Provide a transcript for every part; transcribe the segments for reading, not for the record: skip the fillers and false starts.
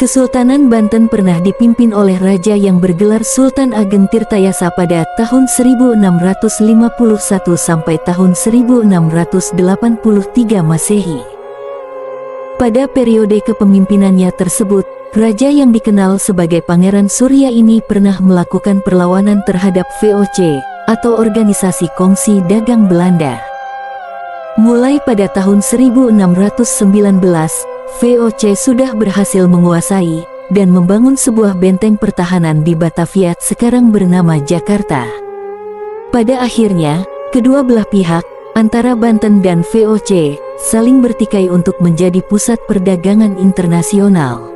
Kesultanan Banten pernah dipimpin oleh raja yang bergelar Sultan Ageng Tirtayasa pada tahun 1651 sampai tahun 1683 Masehi. Pada periode kepemimpinannya tersebut, raja yang dikenal sebagai Pangeran Surya ini pernah melakukan perlawanan terhadap VOC atau Organisasi Kongsi Dagang Belanda. Mulai pada tahun 1619, VOC sudah berhasil menguasai dan membangun sebuah benteng pertahanan di Batavia sekarang bernama Jakarta. Pada akhirnya, kedua belah pihak, antara Banten dan VOC, saling bertikai untuk menjadi pusat perdagangan internasional.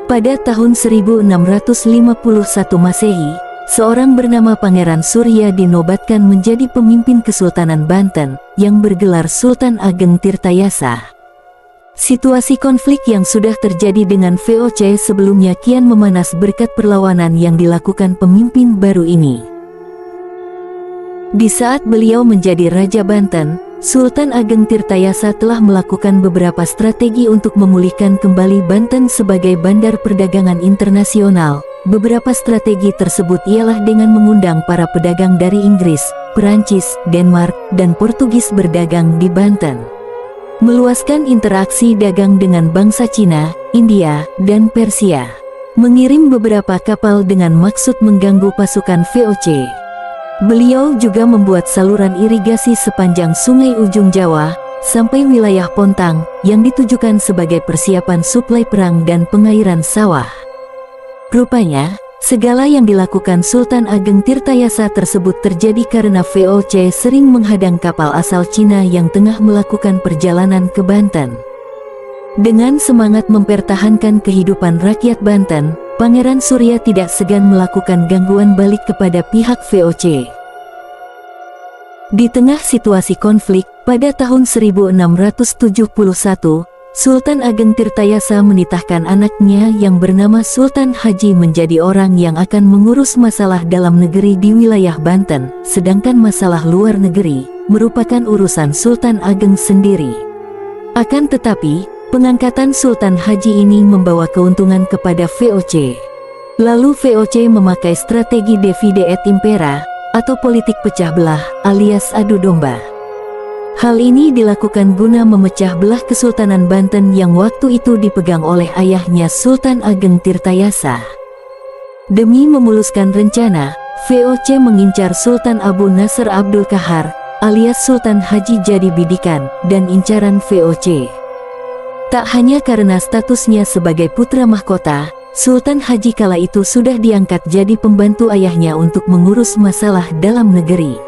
Pada tahun 1651 Masehi, seorang bernama Pangeran Surya dinobatkan menjadi pemimpin Kesultanan Banten yang bergelar Sultan Ageng Tirtayasa. Situasi konflik yang sudah terjadi dengan VOC sebelumnya kian memanas berkat perlawanan yang dilakukan pemimpin baru ini. Di saat beliau menjadi Raja Banten, Sultan Ageng Tirtayasa telah melakukan beberapa strategi untuk memulihkan kembali Banten sebagai bandar perdagangan internasional. Beberapa strategi tersebut ialah dengan mengundang para pedagang dari Inggris, Perancis, Denmark, dan Portugis berdagang di Banten. Meluaskan interaksi dagang dengan bangsa Cina, India, dan Persia. Mengirim beberapa kapal dengan maksud mengganggu pasukan VOC. Beliau juga membuat saluran irigasi sepanjang Sungai Ujung Jawa, sampai wilayah Pontang, yang ditujukan sebagai persiapan suplai perang dan pengairan sawah. Rupanya, segala yang dilakukan Sultan Ageng Tirtayasa tersebut terjadi karena VOC sering menghadang kapal asal Cina yang tengah melakukan perjalanan ke Banten. Dengan semangat mempertahankan kehidupan rakyat Banten, Pangeran Surya tidak segan melakukan gangguan balik kepada pihak VOC. Di tengah situasi konflik, pada tahun 1671, Sultan Ageng Tirtayasa menitahkan anaknya yang bernama Sultan Haji menjadi orang yang akan mengurus masalah dalam negeri di wilayah Banten, sedangkan masalah luar negeri merupakan urusan Sultan Ageng sendiri. Akan tetapi, pengangkatan Sultan Haji ini membawa keuntungan kepada VOC. Lalu VOC memakai strategi divide et impera, atau politik pecah belah, alias adu domba. Hal ini dilakukan guna memecah belah Kesultanan Banten yang waktu itu dipegang oleh ayahnya Sultan Ageng Tirtayasa. Demi memuluskan rencana, VOC mengincar Sultan Abu Nasr Abdul Qahar, alias Sultan Haji jadi bidikan dan incaran VOC. Tak hanya karena statusnya sebagai putra mahkota, Sultan Haji kala itu sudah diangkat jadi pembantu ayahnya untuk mengurus masalah dalam negeri.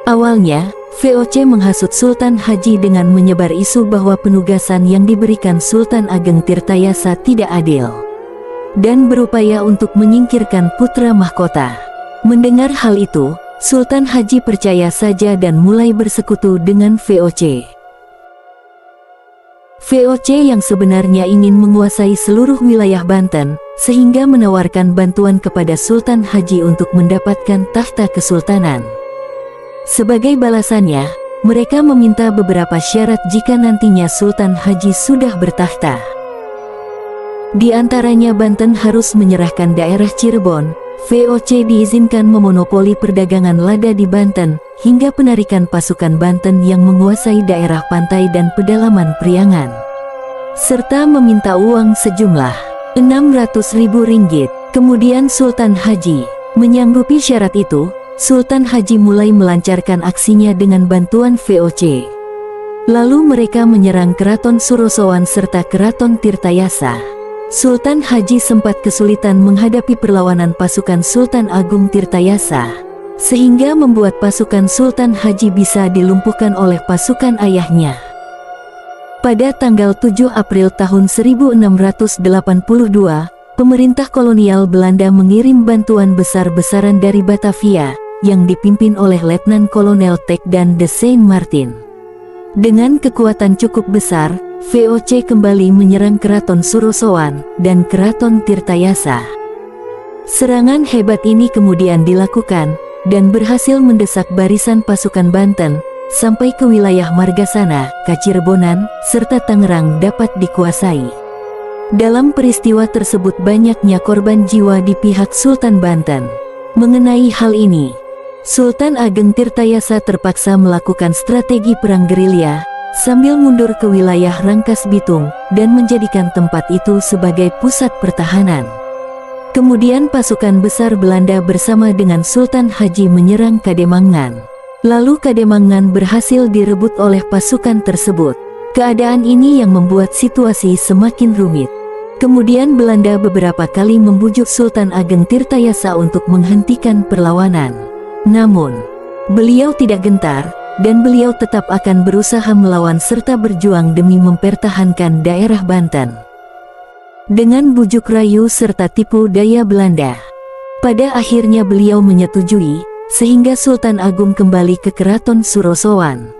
Awalnya, VOC menghasut Sultan Haji dengan menyebar isu bahwa penugasan yang diberikan Sultan Ageng Tirtayasa tidak adil, dan berupaya untuk menyingkirkan putra mahkota. Mendengar hal itu, Sultan Haji percaya saja dan mulai bersekutu dengan VOC. VOC yang sebenarnya ingin menguasai seluruh wilayah Banten, sehingga menawarkan bantuan kepada Sultan Haji untuk mendapatkan tahta kesultanan. Sebagai balasannya, mereka meminta beberapa syarat jika nantinya Sultan Haji sudah bertahta. Di antaranya Banten harus menyerahkan daerah Cirebon, VOC diizinkan memonopoli perdagangan lada di Banten, hingga penarikan pasukan Banten yang menguasai daerah pantai dan pedalaman Priangan. Serta meminta uang sejumlah 600.000 ringgit. Kemudian Sultan Haji menyanggupi syarat itu. Sultan Haji mulai melancarkan aksinya dengan bantuan VOC. Lalu mereka menyerang Keraton Surosowan serta Keraton Tirtayasa. Sultan Haji sempat kesulitan menghadapi perlawanan pasukan Sultan Agung Tirtayasa, sehingga membuat pasukan Sultan Haji bisa dilumpuhkan oleh pasukan ayahnya. Pada tanggal 7 April tahun 1682, pemerintah kolonial Belanda mengirim bantuan besar-besaran dari Batavia, yang dipimpin oleh Letnan Kolonel Tekdan de Saint Martin. Dengan kekuatan cukup besar, VOC kembali menyerang Keraton Surosowan dan Keraton Tirtayasa. Serangan hebat ini kemudian dilakukan, dan berhasil mendesak barisan pasukan Banten, sampai ke wilayah Margasana, Kacirebonan, serta Tangerang dapat dikuasai. Dalam peristiwa tersebut banyaknya korban jiwa di pihak Sultan Banten. Mengenai hal ini, Sultan Ageng Tirtayasa terpaksa melakukan strategi perang gerilya, sambil mundur ke wilayah Rangkas Bitung, dan menjadikan tempat itu sebagai pusat pertahanan. Kemudian pasukan besar Belanda bersama dengan Sultan Haji menyerang Kademangan. Lalu Kademangan berhasil direbut oleh pasukan tersebut. Keadaan ini yang membuat situasi semakin rumit. Kemudian Belanda beberapa kali membujuk Sultan Ageng Tirtayasa untuk menghentikan perlawanan. Namun, beliau tidak gentar, dan beliau tetap akan berusaha melawan serta berjuang demi mempertahankan daerah Banten. Dengan bujuk rayu serta tipu daya Belanda, pada akhirnya beliau menyetujui, sehingga Sultan Agung kembali ke Keraton Surosowan.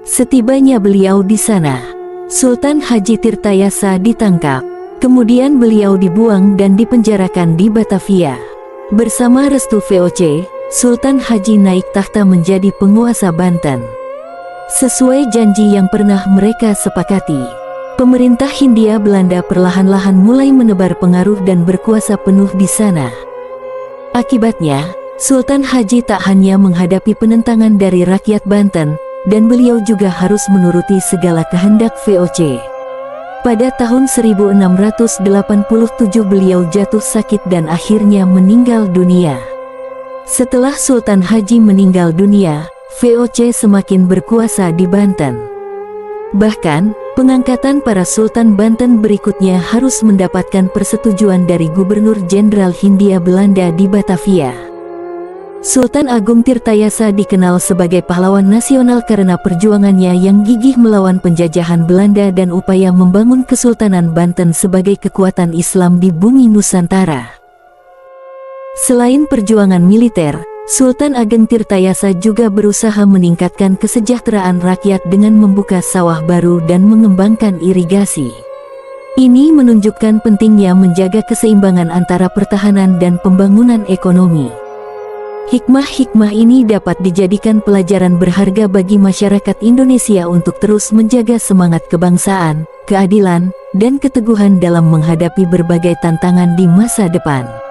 Setibanya beliau di sana, Sultan Haji Tirtayasa ditangkap. Kemudian beliau dibuang dan dipenjarakan di Batavia. Bersama restu VOC, Sultan Haji naik tahta menjadi penguasa Banten. Sesuai janji yang pernah mereka sepakati, pemerintah Hindia Belanda perlahan-lahan mulai menebar pengaruh dan berkuasa penuh di sana. Akibatnya, Sultan Haji tak hanya menghadapi penentangan dari rakyat Banten, dan beliau juga harus menuruti segala kehendak VOC. Pada tahun 1687 beliau jatuh sakit dan akhirnya meninggal dunia. Setelah Sultan Haji meninggal dunia, VOC semakin berkuasa di Banten. Bahkan, pengangkatan para Sultan Banten berikutnya harus mendapatkan persetujuan dari Gubernur Jenderal Hindia Belanda di Batavia. Sultan Agung Tirtayasa dikenal sebagai pahlawan nasional karena perjuangannya yang gigih melawan penjajahan Belanda dan upaya membangun Kesultanan Banten sebagai kekuatan Islam di bumi Nusantara. Selain perjuangan militer, Sultan Ageng Tirtayasa juga berusaha meningkatkan kesejahteraan rakyat dengan membuka sawah baru dan mengembangkan irigasi. Ini menunjukkan pentingnya menjaga keseimbangan antara pertahanan dan pembangunan ekonomi. Hikmah-hikmah ini dapat dijadikan pelajaran berharga bagi masyarakat Indonesia untuk terus menjaga semangat kebangsaan, keadilan, dan keteguhan dalam menghadapi berbagai tantangan di masa depan.